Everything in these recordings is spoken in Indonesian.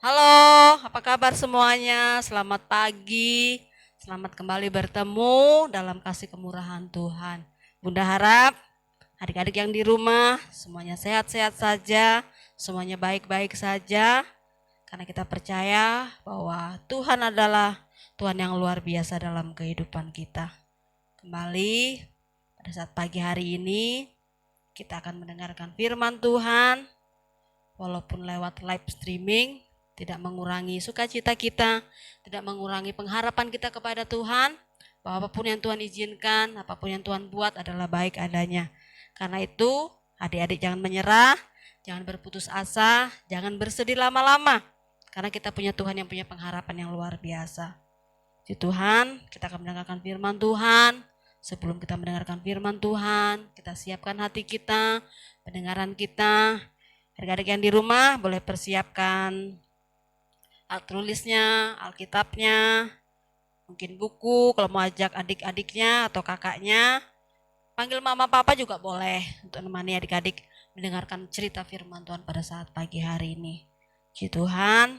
Halo, apa kabar semuanya? Selamat pagi. Selamat kembali bertemu dalam kasih kemurahan Tuhan. Bunda harap adik-adik yang di rumah semuanya sehat-sehat saja, semuanya baik-baik saja. Karena kita percaya bahwa Tuhan adalah Tuhan yang luar biasa dalam kehidupan kita. Kembali pada saat pagi hari ini kita akan mendengarkan firman Tuhan. Walaupun lewat live streaming, tidak mengurangi sukacita kita, tidak mengurangi pengharapan kita kepada Tuhan, bahwa apapun yang Tuhan izinkan, apapun yang Tuhan buat adalah baik adanya. Karena itu, adik-adik jangan menyerah, jangan berputus asa, jangan bersedih lama-lama, karena kita punya Tuhan yang punya pengharapan yang luar biasa. Di Tuhan, kita akan mendengarkan firman Tuhan. Sebelum kita mendengarkan firman Tuhan, kita siapkan hati kita, pendengaran kita. Adik-adik yang di rumah boleh persiapkan alat tulisnya, Alkitabnya, mungkin buku, kalau mau ajak adik-adiknya atau kakaknya. Panggil mama papa juga boleh untuk menemani adik-adik mendengarkan cerita firman Tuhan pada saat pagi hari ini. Puji Tuhan,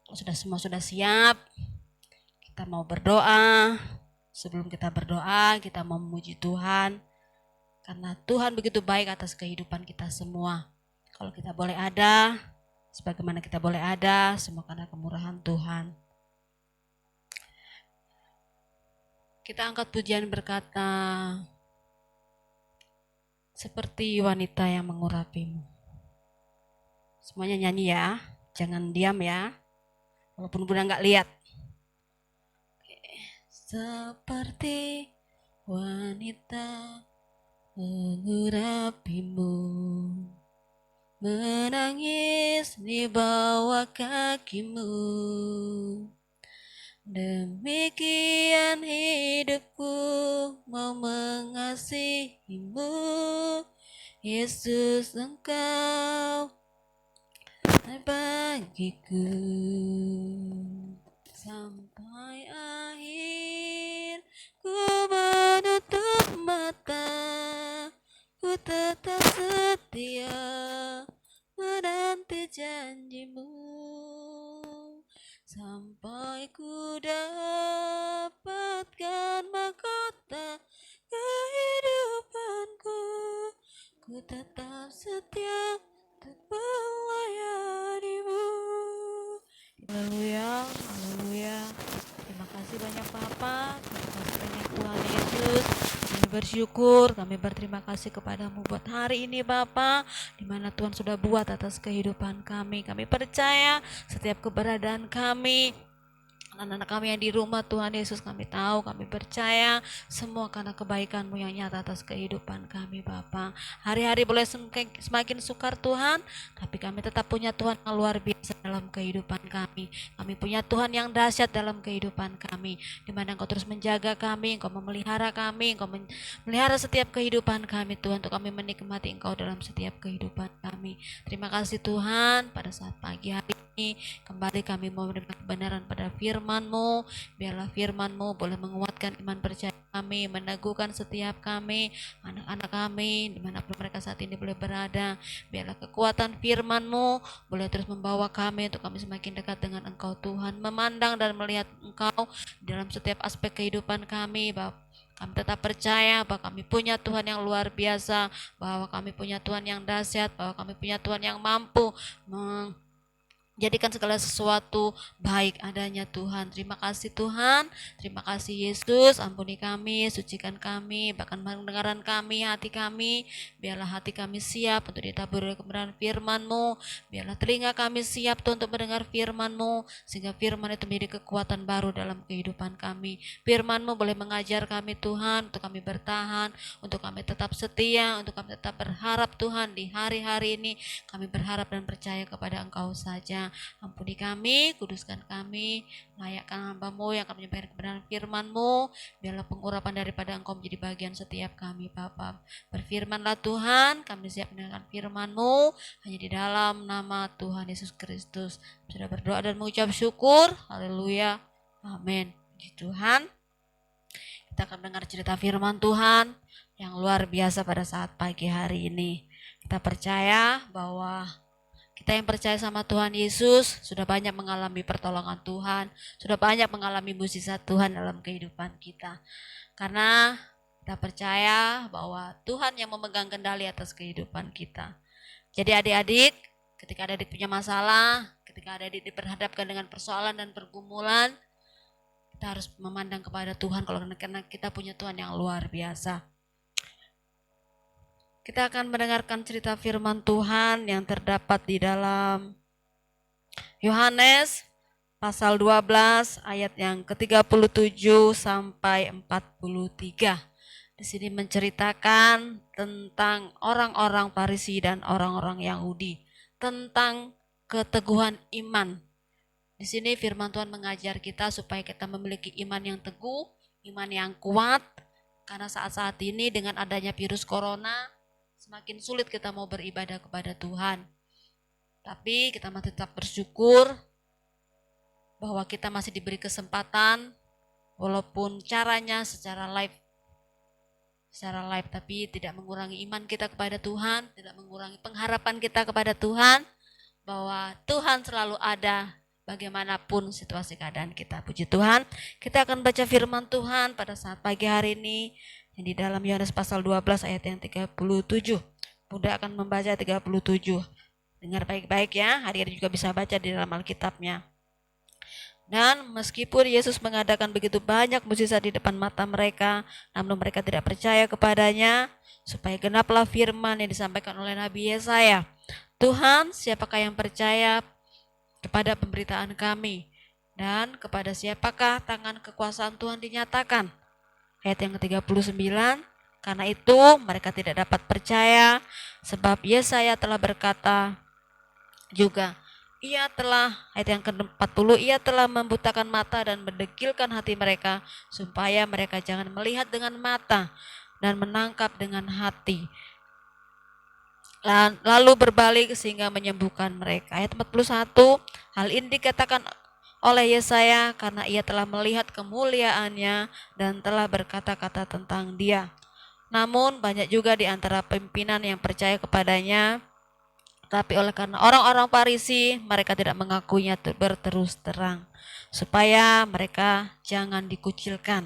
kalau semua sudah siap, kita mau berdoa. Sebelum kita berdoa, kita mau memuji Tuhan. Karena Tuhan begitu baik atas kehidupan kita semua. Kalau kita boleh ada, sebagaimana kita boleh ada, semua karena kemurahan Tuhan. Kita angkat pujian berkata, seperti wanita yang mengurapimu. Semuanya nyanyi ya, jangan diam ya, walaupun Bunda nggak lihat. Seperti wanita mengurapimu, menangis di bawah kakimu. Demikian hidupku mau mengasihimu, Yesus Engkau bagiku. Sampai akhir ku menutup mata, ku tetap setia menanti janjimu, sampai ku dapatkan mahkota kehidupanku. Ku tetap setia untuk melayanimu. Haleluya, haleluya. Terima kasih banyak Papa, terima kasih banyak Tuhan Yesus. Kami bersyukur, kami berterima kasih kepadamu buat hari ini Bapa, di mana Tuhan sudah buat atas kehidupan kami. Kami percaya setiap keberadaan kami, anak-anak kami yang di rumah, Tuhan Yesus, kami tahu, kami percaya semua karena kebaikan-Mu yang nyata atas kehidupan kami Bapa. Hari-hari boleh semakin sukar Tuhan, tapi kami tetap punya Tuhan yang luar biasa dalam kehidupan kami. Kami punya Tuhan yang dahsyat dalam kehidupan kami, di mana Engkau terus menjaga kami, Engkau memelihara kami, Engkau memelihara setiap kehidupan kami Tuhan, untuk kami menikmati Engkau dalam setiap kehidupan kami. Terima kasih Tuhan, pada saat pagi hari ini kembali kami mau menerima kebenaran pada firman-Mu. Biarlah firman-Mu boleh menguatkan iman percaya kami, meneguhkan setiap kami, anak-anak kami, dimanapun mereka saat ini boleh berada. Biarlah kekuatan firman-Mu boleh terus membawa kami untuk kami semakin dekat dengan Engkau Tuhan, memandang dan melihat Engkau dalam setiap aspek kehidupan kami Bapak. Kami tetap percaya bahwa kami punya Tuhan yang luar biasa, bahwa kami punya Tuhan yang dahsyat, bahwa kami punya Tuhan yang mampu jadikan segala sesuatu baik adanya Tuhan. Terima kasih Tuhan, terima kasih Yesus, ampuni kami, sucikan kami, bahkan pendengaran kami, hati kami, biarlah hati kami siap untuk ditabur oleh kebenaran firman-Mu, biarlah telinga kami siap Tuhan untuk mendengar firman-Mu, sehingga firman itu menjadi kekuatan baru dalam kehidupan kami. Firman-Mu boleh mengajar kami Tuhan, untuk kami bertahan, untuk kami tetap setia, untuk kami tetap berharap Tuhan di hari-hari ini, kami berharap dan percaya kepada Engkau saja. Ampuni kami, kuduskan kami, layakkan hamba-Mu yang akan menyampaikan kebenaran firman-Mu. Biarlah pengurapan daripada Engkau menjadi bagian setiap kami Bapa. Berfirmanlah Tuhan, kami siap mendengarkan firman-Mu hanya di dalam nama Tuhan Yesus Kristus. Sudah berdoa dan mengucap syukur. Haleluya, amin. Puji Tuhan, kita akan mendengar cerita firman Tuhan yang luar biasa pada saat pagi hari ini. Kita percaya bahwa Kita yang percaya sama Tuhan Yesus sudah banyak mengalami pertolongan Tuhan, sudah banyak mengalami mukjizat Tuhan dalam kehidupan kita. Karena kita percaya bahwa Tuhan yang memegang kendali atas kehidupan kita. Jadi adik-adik, ketika adik-adik punya masalah, ketika adik-adik diperhadapkan dengan persoalan dan pergumulan, kita harus memandang kepada Tuhan karena kita punya Tuhan yang luar biasa. Kita akan mendengarkan cerita firman Tuhan yang terdapat di dalam Yohanes pasal 12 ayat yang ke-37 sampai 43. Di sini menceritakan tentang orang-orang Farisi dan orang-orang Yahudi, tentang keteguhan iman. Di sini firman Tuhan mengajar kita supaya kita memiliki iman yang teguh, iman yang kuat, karena saat-saat ini dengan adanya virus corona, semakin sulit kita mau beribadah kepada Tuhan. Tapi kita masih tetap bersyukur bahwa kita masih diberi kesempatan, walaupun caranya secara live, tapi tidak mengurangi iman kita kepada Tuhan, tidak mengurangi pengharapan kita kepada Tuhan, bahwa Tuhan selalu ada bagaimanapun situasi keadaan kita. Puji Tuhan, kita akan baca firman Tuhan pada saat pagi hari ini, yang di dalam Yohanes pasal 12 ayat yang 37. Bunda akan membaca 37. Dengar baik-baik ya, hari-hari juga bisa baca di dalam Alkitabnya. Dan meskipun Yesus mengadakan begitu banyak mukjizat di depan mata mereka, namun mereka tidak percaya kepadanya, supaya genaplah firman yang disampaikan oleh Nabi Yesaya. Tuhan, siapakah yang percaya kepada pemberitaan kami? Dan kepada siapakah tangan kekuasaan Tuhan dinyatakan? Ayat yang ke-39, karena itu mereka tidak dapat percaya, sebab Yesaya telah berkata juga, ayat yang ke-40, ia telah membutakan mata dan mendegilkan hati mereka, supaya mereka jangan melihat dengan mata dan menangkap dengan hati, lalu berbalik sehingga menyembuhkan mereka. Ayat 41, hal ini dikatakan oleh Yesaya karena ia telah melihat kemuliaannya dan telah berkata-kata tentang dia. Namun banyak juga di antara pimpinan yang percaya kepadanya, tapi oleh karena orang-orang Farisi, mereka tidak mengakuinya berterus terang, supaya mereka jangan dikucilkan.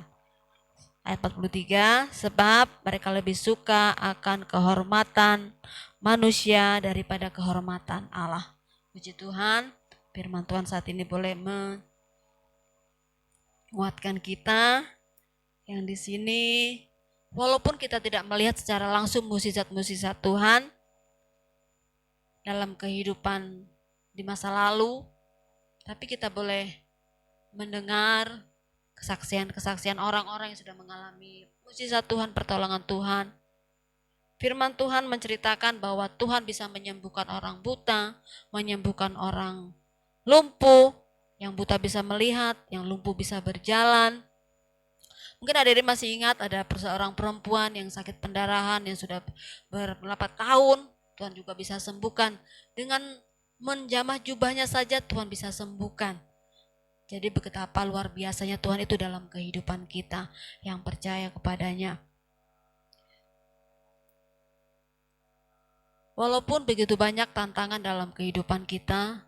Ayat 43, sebab mereka lebih suka akan kehormatan manusia daripada kehormatan Allah. Puji Tuhan, firman Tuhan saat ini boleh menguatkan kita yang di sini, walaupun kita tidak melihat secara langsung mukjizat-mukjizat Tuhan dalam kehidupan di masa lalu, tapi kita boleh mendengar kesaksian-kesaksian orang-orang yang sudah mengalami mukjizat Tuhan, pertolongan Tuhan. Firman Tuhan menceritakan bahwa Tuhan bisa menyembuhkan orang buta, menyembuhkan orang lumpuh, yang buta bisa melihat, yang lumpuh bisa berjalan. Mungkin adik-adik masih ingat ada seorang perempuan yang sakit pendarahan yang sudah berapa tahun, Tuhan juga bisa sembuhkan. Dengan menjamah jubahnya saja Tuhan bisa sembuhkan. Jadi betapa luar biasanya Tuhan itu dalam kehidupan kita yang percaya kepadanya. Walaupun begitu banyak tantangan dalam kehidupan kita,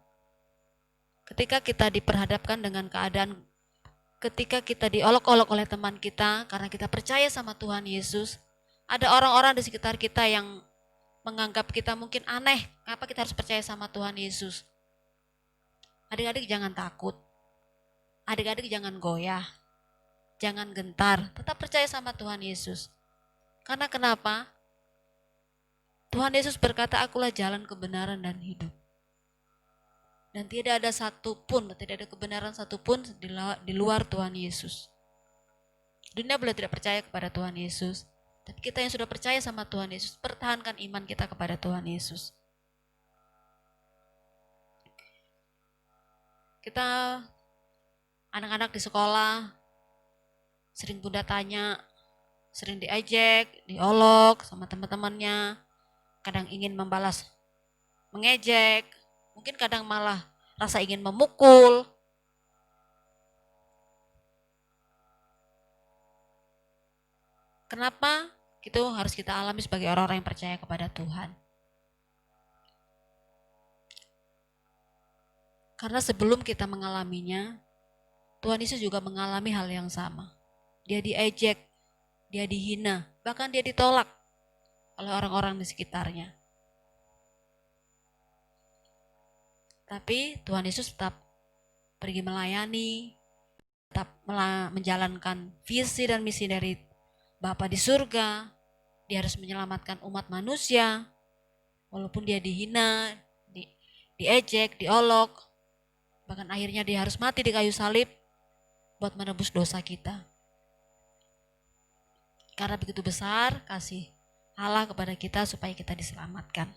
ketika kita diperhadapkan dengan keadaan, ketika kita diolok-olok oleh teman kita karena kita percaya sama Tuhan Yesus, ada orang-orang di sekitar kita yang menganggap kita mungkin aneh, kenapa kita harus percaya sama Tuhan Yesus? Adik-adik jangan takut, adik-adik jangan goyah, jangan gentar, tetap percaya sama Tuhan Yesus. Karena kenapa? Tuhan Yesus berkata, akulah jalan kebenaran dan hidup. Dan tidak ada satupun, tidak ada kebenaran satupun di luar Tuhan Yesus. Dunia boleh tidak percaya kepada Tuhan Yesus, tapi kita yang sudah percaya sama Tuhan Yesus, pertahankan iman kita kepada Tuhan Yesus. Kita, anak-anak di sekolah, sering Bunda tanya, sering diejek, diolok sama teman-temannya, kadang ingin membalas, mengejek, mungkin kadang malah rasa ingin memukul. Kenapa? Itu harus kita alami sebagai orang-orang yang percaya kepada Tuhan. Karena sebelum kita mengalaminya, Tuhan Yesus juga mengalami hal yang sama. Dia diejek, dia dihina, bahkan dia ditolak oleh orang-orang di sekitarnya. Tapi Tuhan Yesus tetap pergi melayani, tetap menjalankan visi dan misi dari Bapa di surga. Dia harus menyelamatkan umat manusia, walaupun dia dihina, diejek, diolok, bahkan akhirnya dia harus mati di kayu salib buat menebus dosa kita. Karena begitu besar kasih Allah kepada kita supaya kita diselamatkan.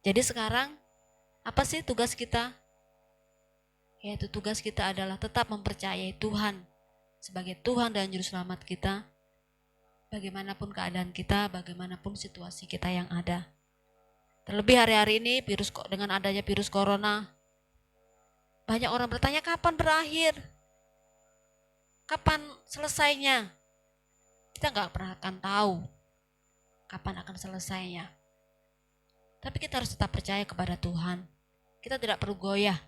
Jadi sekarang apa sih tugas kita? Yaitu tugas kita adalah tetap mempercayai Tuhan sebagai Tuhan dan Juru Selamat kita. Bagaimanapun keadaan kita, bagaimanapun situasi kita yang ada. Terlebih hari-hari ini dengan adanya virus corona, banyak orang bertanya kapan berakhir? Kapan selesainya? Kita nggak pernah akan tahu kapan akan selesainya. Tapi kita harus tetap percaya kepada Tuhan. Kita tidak perlu goyah.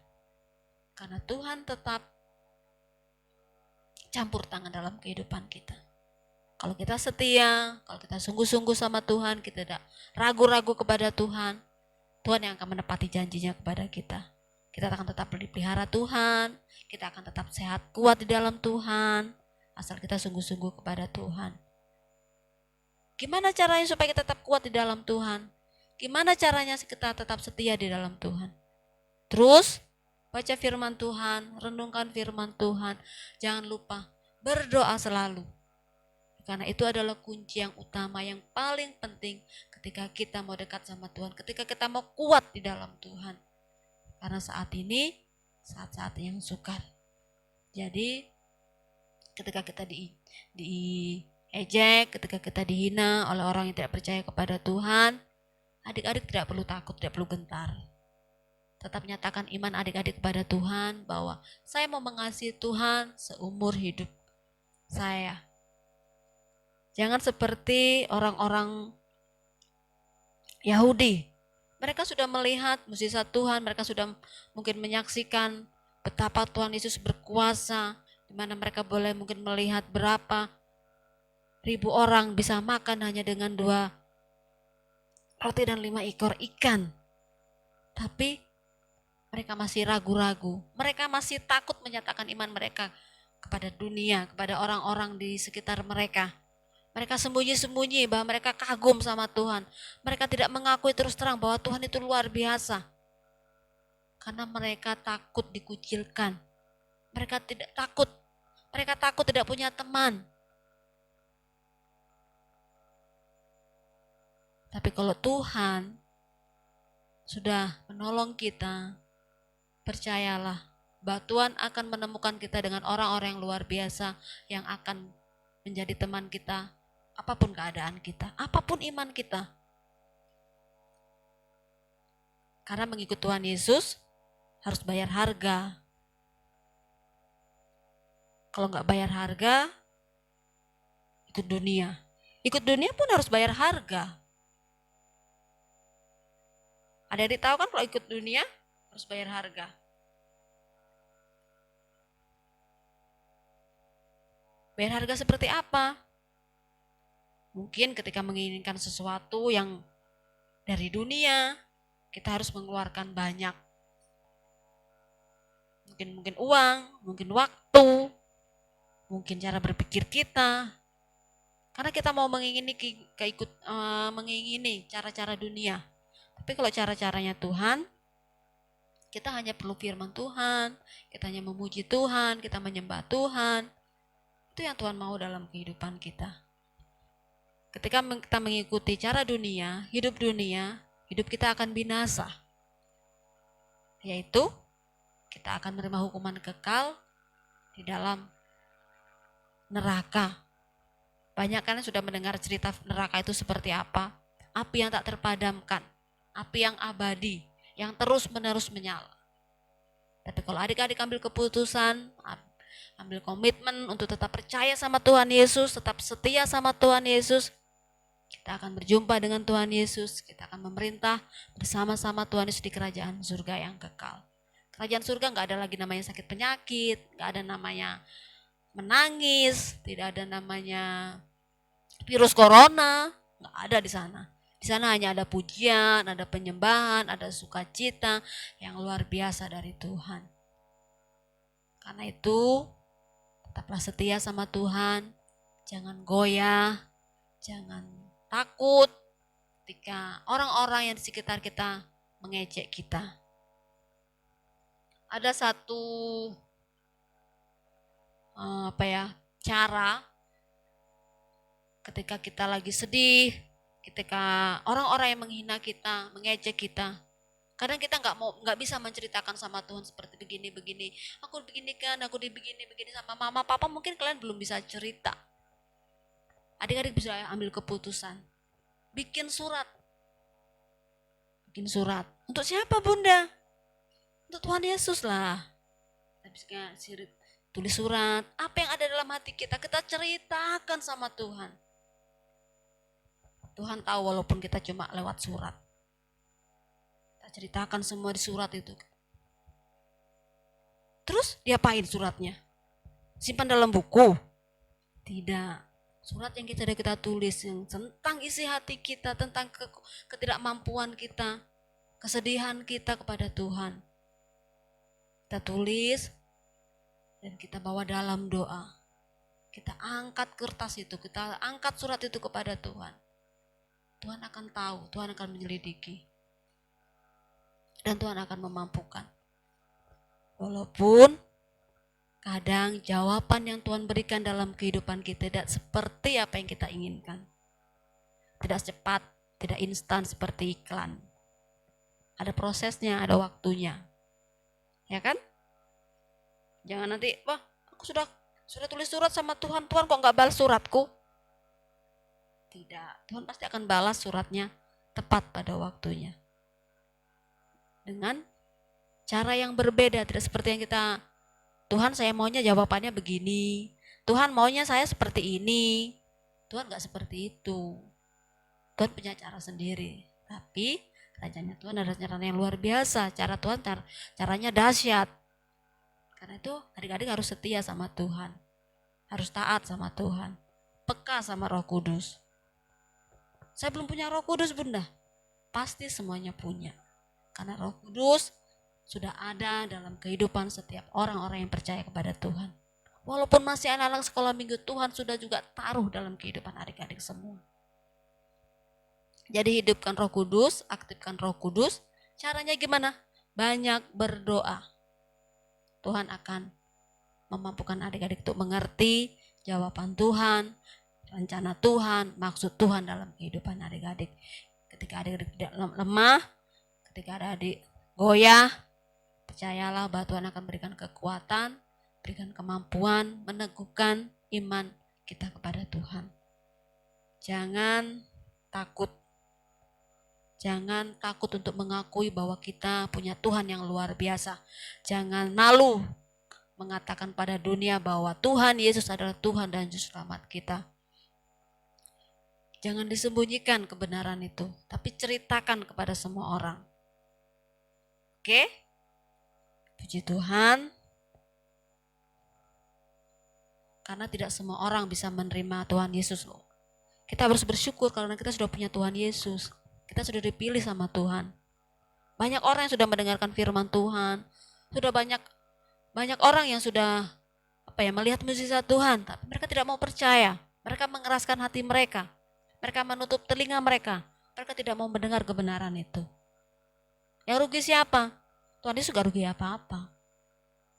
Karena Tuhan tetap campur tangan dalam kehidupan kita. Kalau kita setia, kalau kita sungguh-sungguh sama Tuhan, kita tidak ragu-ragu kepada Tuhan, Tuhan yang akan menepati janjinya kepada kita. Kita akan tetap dipelihara Tuhan, kita akan tetap sehat, kuat di dalam Tuhan, asal kita sungguh-sungguh kepada Tuhan. Gimana caranya supaya kita tetap kuat di dalam Tuhan? Gimana caranya kita tetap setia di dalam Tuhan? Terus baca firman Tuhan, renungkan firman Tuhan, jangan lupa berdoa selalu. Karena itu adalah kunci yang utama, yang paling penting ketika kita mau dekat sama Tuhan, ketika kita mau kuat di dalam Tuhan. Karena saat ini, saat-saat yang sukar. Jadi, ketika kita diejek, ketika kita dihina oleh orang yang tidak percaya kepada Tuhan, adik-adik tidak perlu takut, tidak perlu gentar. Tetap nyatakan iman adik-adik kepada Tuhan bahwa saya mau mengasihi Tuhan seumur hidup saya. Jangan seperti orang-orang Yahudi. Mereka sudah melihat mukjizat Tuhan, mereka sudah mungkin menyaksikan betapa Tuhan Yesus berkuasa, di mana mereka boleh mungkin melihat berapa ribu orang bisa makan hanya dengan 2 roti dan 5 ekor ikan. Tapi mereka masih ragu-ragu, mereka masih takut menyatakan iman mereka kepada dunia, kepada orang-orang di sekitar mereka. Mereka sembunyi-sembunyi bahwa mereka kagum sama Tuhan. Mereka tidak mengakui terus terang bahwa Tuhan itu luar biasa. Karena mereka takut dikucilkan. Mereka takut tidak punya teman. Tapi kalau Tuhan sudah menolong kita, percayalah bahwa Tuhan akan menemukan kita dengan orang-orang yang luar biasa yang akan menjadi teman kita. Apapun keadaan kita, apapun iman kita. Karena mengikut Tuhan Yesus harus bayar harga. Kalau nggak bayar harga, ikut dunia. Ikut dunia pun harus bayar harga. Adik-adik tahu kan kalau ikut dunia harus bayar harga. Bayar harga seperti apa? Mungkin ketika menginginkan sesuatu yang dari dunia, kita harus mengeluarkan banyak. Mungkin uang, mungkin waktu, mungkin cara berpikir kita. Karena kita mau mengingini cara-cara dunia. Tapi kalau cara-caranya Tuhan, kita hanya perlu firman Tuhan, kita hanya memuji Tuhan, kita menyembah Tuhan. Itu yang Tuhan mau dalam kehidupan kita. Ketika kita mengikuti cara dunia, hidup kita akan binasa. Yaitu kita akan menerima hukuman kekal di dalam neraka. Banyak kan sudah mendengar cerita neraka itu seperti apa? Api yang tak terpadamkan, api yang abadi, yang terus-menerus menyala. Tapi kalau adik-adik ambil keputusan, ambil komitmen untuk tetap percaya sama Tuhan Yesus, tetap setia sama Tuhan Yesus, kita akan berjumpa dengan Tuhan Yesus, kita akan memerintah bersama-sama Tuhan Yesus di kerajaan surga yang kekal. Kerajaan surga nggak ada lagi namanya sakit penyakit, nggak ada namanya menangis, tidak ada namanya virus corona, nggak ada di sana. Di sana hanya ada pujian, ada penyembahan, ada sukacita yang luar biasa dari Tuhan. Karena itu, tetaplah setia sama Tuhan, jangan goyah, jangan takut ketika orang-orang yang di sekitar kita mengejek kita. Ada satu cara ketika kita lagi sedih, ketika orang-orang yang menghina kita, mengejek kita, kadang kita nggak bisa menceritakan sama Tuhan seperti begini, aku begini kan, aku begini sama mama, papa. Mungkin kalian belum bisa cerita. Adik-adik bisa ambil keputusan, bikin surat. Untuk siapa, Bunda? Untuk Tuhan Yesus lah. Tulis surat, apa yang ada dalam hati kita ceritakan sama Tuhan. Tuhan tahu walaupun kita cuma lewat surat. Kita ceritakan semua di surat itu. Terus diapain suratnya? Simpan dalam buku? Tidak. Surat yang kita tulis yang tentang isi hati kita, tentang ketidakmampuan kita, kesedihan kita kepada Tuhan. Kita tulis dan kita bawa dalam doa. Kita angkat kertas itu, kita angkat surat itu kepada Tuhan. Tuhan akan tahu, Tuhan akan menyelidiki. Dan Tuhan akan memampukan. Walaupun kadang jawaban yang Tuhan berikan dalam kehidupan kita tidak seperti apa yang kita inginkan. Tidak cepat, tidak instan seperti iklan. Ada prosesnya, ada waktunya. Ya kan? Jangan nanti, wah aku sudah tulis surat sama Tuhan, Tuhan kok nggak balas suratku? Tidak, Tuhan pasti akan balas suratnya tepat pada waktunya. Dengan cara yang berbeda, tidak seperti yang kita, Tuhan saya maunya jawabannya begini, Tuhan maunya saya seperti ini. Tuhan nggak seperti itu. Tuhan punya cara sendiri. Tapi kerajaannya Tuhan adalah cara yang luar biasa. Cara Tuhan caranya dahsyat. Karena itu adik-adik harus setia sama Tuhan. Harus taat sama Tuhan. Peka sama Roh Kudus. Saya belum punya Roh Kudus, Bunda. Pasti semuanya punya. Karena Roh Kudus sudah ada dalam kehidupan setiap orang-orang yang percaya kepada Tuhan. Walaupun masih anak-anak sekolah minggu, Tuhan sudah juga taruh dalam kehidupan adik-adik semua. Jadi hidupkan Roh Kudus, aktifkan Roh Kudus. Caranya gimana? Banyak berdoa. Tuhan akan memampukan adik-adik untuk mengerti jawaban Tuhan, rencana Tuhan, maksud Tuhan dalam kehidupan adik-adik. Ketika adik-adik tidak lemah, ketika adik-adik goyah, percayalah bahwa Tuhan akan berikan kekuatan, berikan kemampuan, meneguhkan iman kita kepada Tuhan. Jangan takut. Jangan takut untuk mengakui bahwa kita punya Tuhan yang luar biasa. Jangan malu mengatakan pada dunia bahwa Tuhan Yesus adalah Tuhan dan Juru Selamat kita. Jangan disembunyikan kebenaran itu, tapi ceritakan kepada semua orang. Oke? Puji Tuhan. Karena tidak semua orang bisa menerima Tuhan Yesus loh. Kita harus bersyukur karena kita sudah punya Tuhan Yesus. Kita sudah dipilih sama Tuhan. Banyak orang yang sudah mendengarkan firman Tuhan. Sudah banyak orang yang sudah melihat mukjizat Tuhan, tapi mereka tidak mau percaya. Mereka mengeraskan hati mereka. Mereka menutup telinga mereka. Mereka tidak mau mendengar kebenaran itu. Yang rugi siapa? Tuhan Yesus gak rugi apa-apa.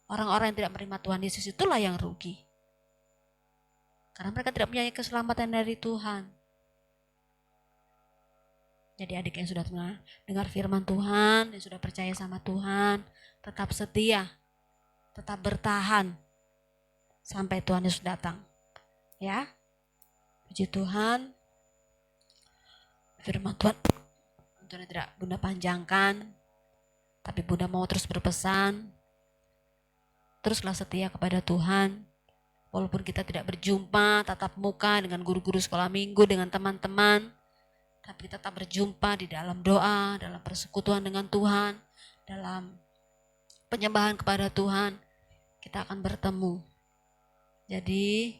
Orang-orang yang tidak menerima Tuhan Yesus itulah yang rugi. Karena mereka tidak punya keselamatan dari Tuhan. Jadi adik yang sudah dengar firman Tuhan, yang sudah percaya sama Tuhan, tetap setia, tetap bertahan sampai Tuhan Yesus datang. Ya, puji Tuhan. Firman Tuhan tidak Bunda panjangkan, tapi Bunda mau terus berpesan, teruslah setia kepada Tuhan. Walaupun kita tidak berjumpa tatap muka dengan guru-guru sekolah minggu, dengan teman-teman, tapi kita tetap berjumpa di dalam doa, dalam persekutuan dengan Tuhan, dalam penyembahan kepada Tuhan, kita akan bertemu. Jadi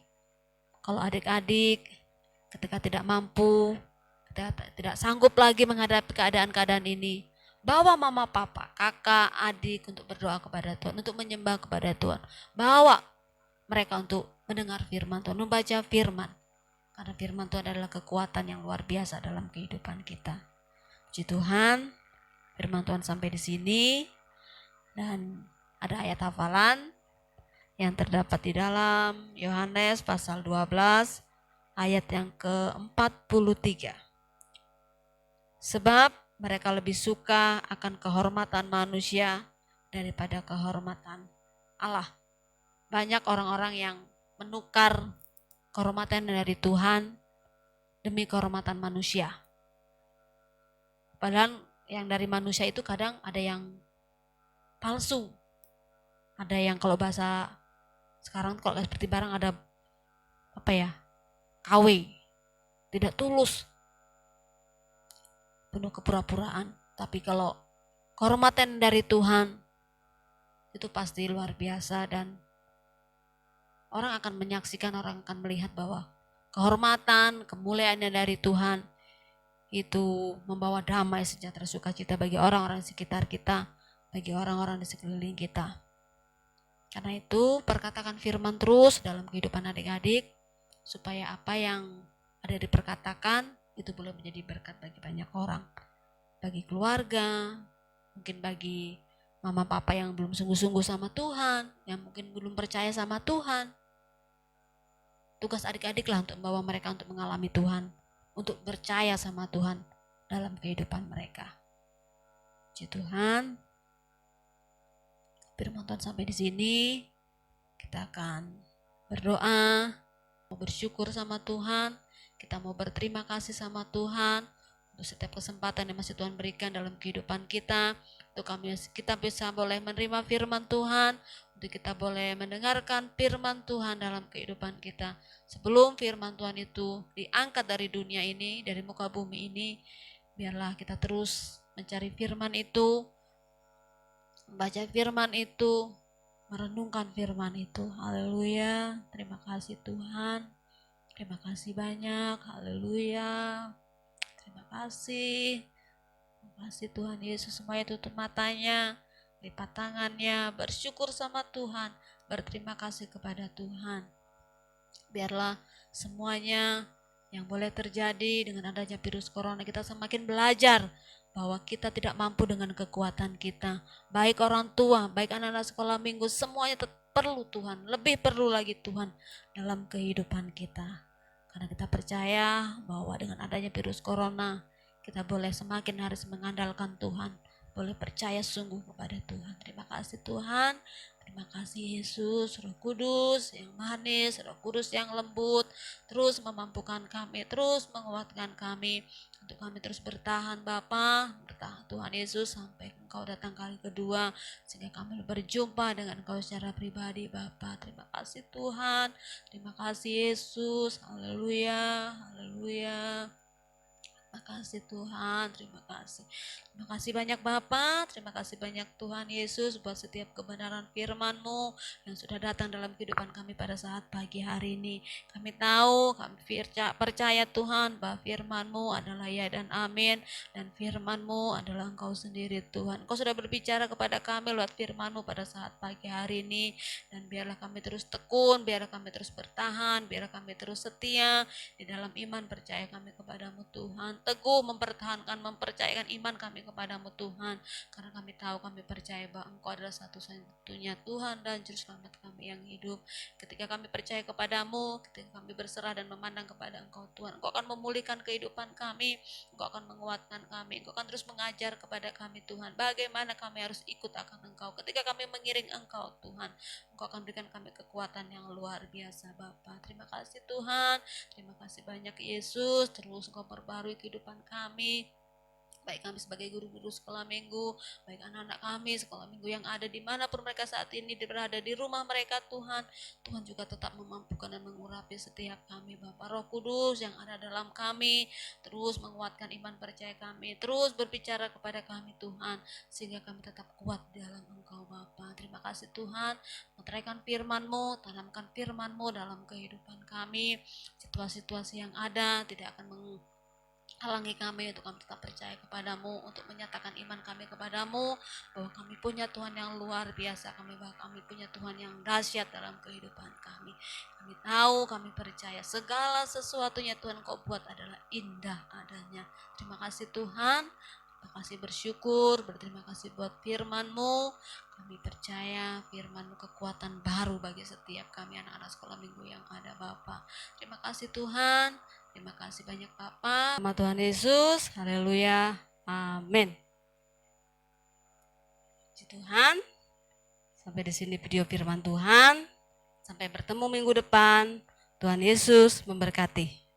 kalau adik-adik ketika tidak mampu, ketika tidak sanggup lagi menghadapi keadaan-keadaan ini, bawa mama, papa, kakak, adik untuk berdoa kepada Tuhan, untuk menyembah kepada Tuhan. Bawa mereka untuk mendengar firman Tuhan, membaca firman. Karena firman Tuhan adalah kekuatan yang luar biasa dalam kehidupan kita. Puji Tuhan, firman Tuhan sampai di sini. Dan ada ayat hafalan yang terdapat di dalam Yohanes pasal 12 ayat yang ke-43. Sebab mereka lebih suka akan kehormatan manusia daripada kehormatan Allah. Banyak orang-orang yang menukar kehormatan dari Tuhan demi kehormatan manusia. Padahal yang dari manusia itu kadang ada yang palsu. Ada yang kalau bahasa sekarang kalau seperti barang ada KW, tidak tulus, penuh kepura-puraan. Tapi kalau kehormatan dari Tuhan itu pasti luar biasa, dan orang akan menyaksikan, orang akan melihat bahwa kehormatan, kemuliaannya dari Tuhan itu membawa damai, sejahtera, sukacita bagi orang-orang di sekitar kita, bagi orang-orang di sekeliling kita. Karena itu perkatakan firman terus dalam kehidupan adik-adik, supaya apa yang ada diperkatakan itu boleh menjadi berkat bagi banyak orang, bagi keluarga, mungkin bagi mama papa yang belum sungguh-sungguh sama Tuhan, yang mungkin belum percaya sama Tuhan. Tugas adik-adik lah untuk membawa mereka untuk mengalami Tuhan, untuk percaya sama Tuhan dalam kehidupan mereka. Puji Tuhan. Firman Tuhan sampai di sini. Kita akan berdoa, mau bersyukur sama Tuhan, kita mau berterima kasih sama Tuhan untuk setiap kesempatan yang masih Tuhan berikan dalam kehidupan kita, untuk kita bisa boleh menerima firman Tuhan, untuk kita boleh mendengarkan firman Tuhan dalam kehidupan kita. Sebelum firman Tuhan itu diangkat dari dunia ini, dari muka bumi ini, biarlah kita terus mencari firman itu, membaca firman itu, merenungkan firman itu. Haleluya. Terima kasih Tuhan. Terima kasih banyak. Haleluya. Terima kasih. Terima kasih Tuhan Yesus. Semuanya tutup matanya, lipat tangannya, bersyukur sama Tuhan, berterima kasih kepada Tuhan. Biarlah semuanya yang boleh terjadi dengan adanya virus corona, kita semakin belajar bahwa kita tidak mampu dengan kekuatan kita. Baik orang tua, baik anak-anak sekolah minggu, semuanya perlu Tuhan, lebih perlu lagi Tuhan dalam kehidupan kita. Karena kita percaya bahwa dengan adanya virus corona, kita boleh semakin harus mengandalkan Tuhan, boleh percaya sungguh kepada Tuhan. Terima kasih Tuhan. Terima kasih Yesus, Roh Kudus yang manis, Roh Kudus yang lembut, terus memampukan kami, terus menguatkan kami, untuk kami terus bertahan Bapa, bertahan Tuhan Yesus sampai Engkau datang kali kedua, sehingga kami berjumpa dengan Engkau secara pribadi Bapa. Terima kasih Tuhan, terima kasih Yesus, haleluya, haleluya. Terima kasih Tuhan, terima kasih. Terima kasih banyak Bapa, terima kasih banyak Tuhan Yesus buat setiap kebenaran firman-Mu yang sudah datang dalam kehidupan kami pada saat pagi hari ini. Kami tahu, kami percaya Tuhan bahwa firman-Mu adalah ya dan amin, dan firman-Mu adalah Engkau sendiri Tuhan. Engkau sudah berbicara kepada kami lewat firman-Mu pada saat pagi hari ini, dan biarlah kami terus tekun, biarlah kami terus bertahan, biarlah kami terus setia di dalam iman percaya kami kepadamu Tuhan. Teguh mempertahankan, mempercayakan iman kami kepadamu Tuhan, karena kami tahu, kami percaya bahwa Engkau adalah satu-satunya Tuhan dan Juru Selamat kami yang hidup. Ketika kami percaya kepadamu, ketika kami berserah dan memandang kepada Engkau Tuhan, Engkau akan memulihkan kehidupan kami, Engkau akan menguatkan kami, Engkau akan terus mengajar kepada kami Tuhan, bagaimana kami harus ikut akan Engkau. Ketika kami mengiring Engkau Tuhan, Engkau akan berikan kami kekuatan yang luar biasa Bapa. Terima kasih Tuhan, terima kasih banyak Yesus, terus Engkau perbarui kehidupan kami. baik kami sebagai guru-guru sekolah minggu, baik anak-anak kami sekolah minggu yang ada dimanapun mereka saat ini berada di rumah mereka Tuhan. Tuhan juga tetap memampukan dan mengurapi setiap kami Bapa. Roh Kudus yang ada dalam kami terus menguatkan iman percaya kami, terus berbicara kepada kami Tuhan, sehingga kami tetap kuat dalam Engkau Bapa. Terima kasih Tuhan, meteraikan firman-Mu, tanamkan firman-Mu dalam kehidupan kami. Situasi-situasi yang ada tidak akan halangi kami untuk kami tetap percaya kepadamu, untuk menyatakan iman kami kepadamu, bahwa kami punya Tuhan yang luar biasa, bahwa kami punya Tuhan yang dahsyat dalam kehidupan kami. Kami tahu, kami percaya segala sesuatunya Tuhan Kau buat adalah indah adanya. Terima kasih Tuhan, terima kasih bersyukur, berterima kasih buat firman-Mu. Kami percaya firman-Mu kekuatan baru bagi setiap kami anak-anak sekolah minggu yang ada Bapa. Terima kasih Tuhan. Terima kasih banyak Bapak. Nama Tuhan Yesus, haleluya, amin. Puji Tuhan, sampai di sini video firman Tuhan. Sampai bertemu minggu depan. Tuhan Yesus memberkati.